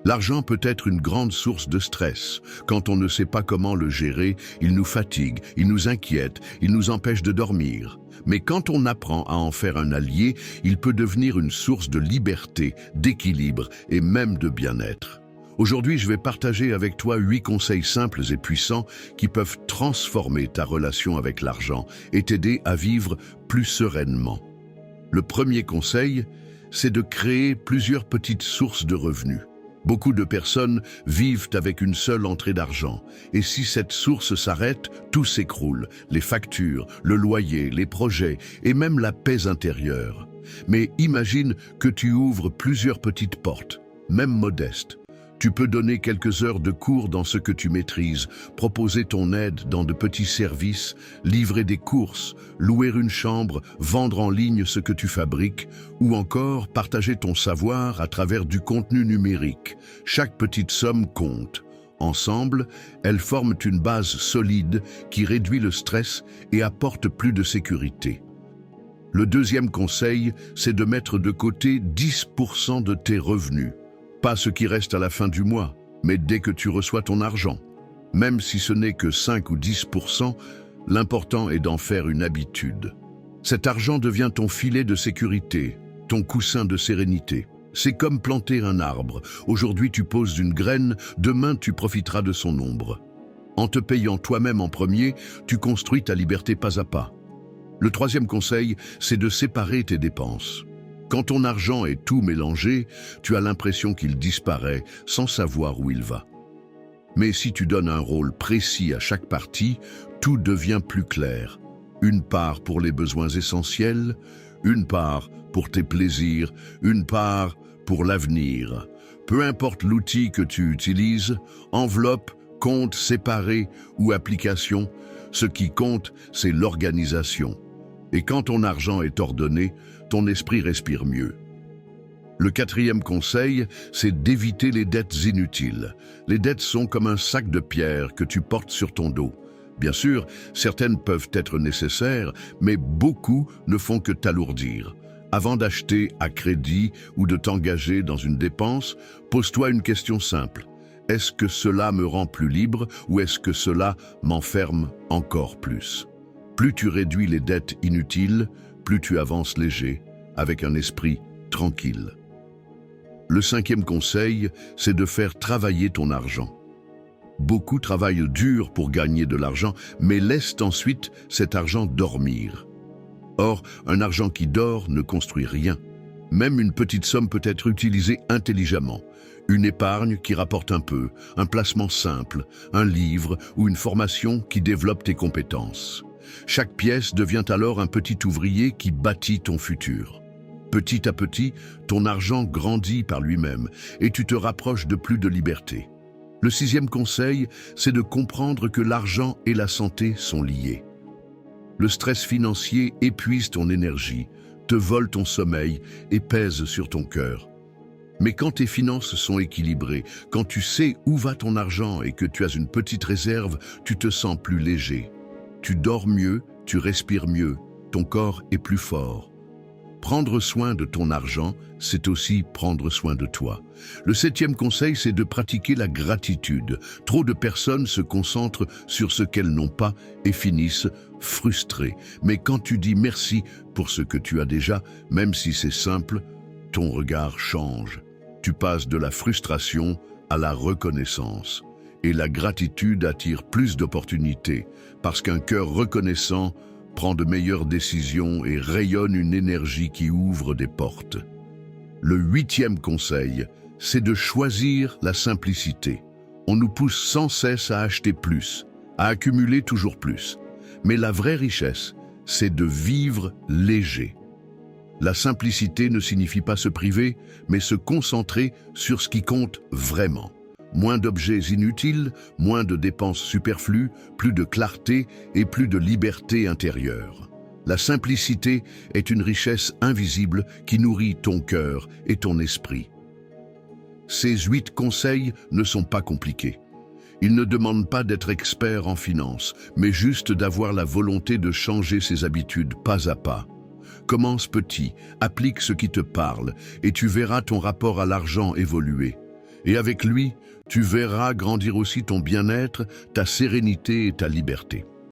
L'argent peut être une grande source de stress. Quand on ne sait pas comment le gérer, il nous fatigue, il nous inquiète, il nous empêche de dormir. Mais quand on apprend à en faire un allié, il peut devenir une source de liberté, d'équilibre et même de bien-être. Aujourd'hui, je vais partager avec toi 8 conseils simples et puissants qui peuvent transformer ta relation avec l'argent et t'aider à vivre plus sereinement. Le premier conseil, c'est de créer plusieurs petites sources de revenus. Beaucoup de personnes vivent avec une seule entrée d'argent. Et si cette source s'arrête, tout s'écroule. Les factures, le loyer, les projets et même la paix intérieure. Mais imagine que tu ouvres plusieurs petites portes, même modestes. Tu peux donner quelques heures de cours dans ce que tu maîtrises, proposer ton aide dans de petits services, livrer des courses, louer une chambre, vendre en ligne ce que tu fabriques, ou encore partager ton savoir à travers du contenu numérique. Chaque petite somme compte. Ensemble, elles forment une base solide qui réduit le stress et apporte plus de sécurité. Le deuxième conseil, c'est de mettre de côté 10% de tes revenus. Pas ce qui reste à la fin du mois, mais dès que tu reçois ton argent. Même si ce n'est que 5 ou 10%, l'important est d'en faire une habitude. Cet argent devient ton filet de sécurité, ton coussin de sérénité. C'est comme planter un arbre. Aujourd'hui tu poses une graine, demain tu profiteras de son ombre. En te payant toi-même en premier, tu construis ta liberté pas à pas. Le troisième conseil, c'est de séparer tes dépenses. Quand ton argent est tout mélangé, tu as l'impression qu'il disparaît sans savoir où il va. Mais si tu donnes un rôle précis à chaque partie, tout devient plus clair. Une part pour les besoins essentiels, une part pour tes plaisirs, une part pour l'avenir. Peu importe l'outil que tu utilises, enveloppe, compte séparé ou application, ce qui compte, c'est l'organisation. Et quand ton argent est ordonné, ton esprit respire mieux. Le quatrième conseil, c'est d'éviter les dettes inutiles. Les dettes sont comme un sac de pierres que tu portes sur ton dos. Bien sûr, certaines peuvent être nécessaires, mais beaucoup ne font que t'alourdir. Avant d'acheter à crédit ou de t'engager dans une dépense, pose-toi une question simple. Est-ce que cela me rend plus libre ou est-ce que cela m'enferme encore plus ? Plus tu réduis les dettes inutiles, plus tu avances léger, avec un esprit tranquille. Le cinquième conseil, c'est de faire travailler ton argent. Beaucoup travaillent dur pour gagner de l'argent, mais laissent ensuite cet argent dormir. Or, un argent qui dort ne construit rien. Même une petite somme peut être utilisée intelligemment. Une épargne qui rapporte un peu, un placement simple, un livre ou une formation qui développe tes compétences. Chaque pièce devient alors un petit ouvrier qui bâtit ton futur. Petit à petit, ton argent grandit par lui-même et tu te rapproches de plus de liberté. Le sixième conseil, c'est de comprendre que l'argent et la santé sont liés. Le stress financier épuise ton énergie, te vole ton sommeil et pèse sur ton cœur. Mais quand tes finances sont équilibrées, quand tu sais où va ton argent et que tu as une petite réserve, tu te sens plus léger. Tu dors mieux, tu respires mieux, ton corps est plus fort. Prendre soin de ton argent, c'est aussi prendre soin de toi. Le septième conseil, c'est de pratiquer la gratitude. Trop de personnes se concentrent sur ce qu'elles n'ont pas et finissent frustrées. Mais quand tu dis merci pour ce que tu as déjà, même si c'est simple, ton regard change. Tu passes de la frustration à la reconnaissance. Et la gratitude attire plus d'opportunités, parce qu'un cœur reconnaissant prend de meilleures décisions et rayonne une énergie qui ouvre des portes. Le huitième conseil, c'est de choisir la simplicité. On nous pousse sans cesse à acheter plus, à accumuler toujours plus. Mais la vraie richesse, c'est de vivre léger. La simplicité ne signifie pas se priver, mais se concentrer sur ce qui compte vraiment. Moins d'objets inutiles, moins de dépenses superflues, plus de clarté et plus de liberté intérieure. La simplicité est une richesse invisible qui nourrit ton cœur et ton esprit. Ces 8 conseils ne sont pas compliqués. Ils ne demandent pas d'être expert en finance, mais juste d'avoir la volonté de changer ses habitudes pas à pas. Commence petit, applique ce qui te parle et tu verras ton rapport à l'argent évoluer. Et avec lui, tu verras grandir aussi ton bien-être, ta sérénité et ta liberté.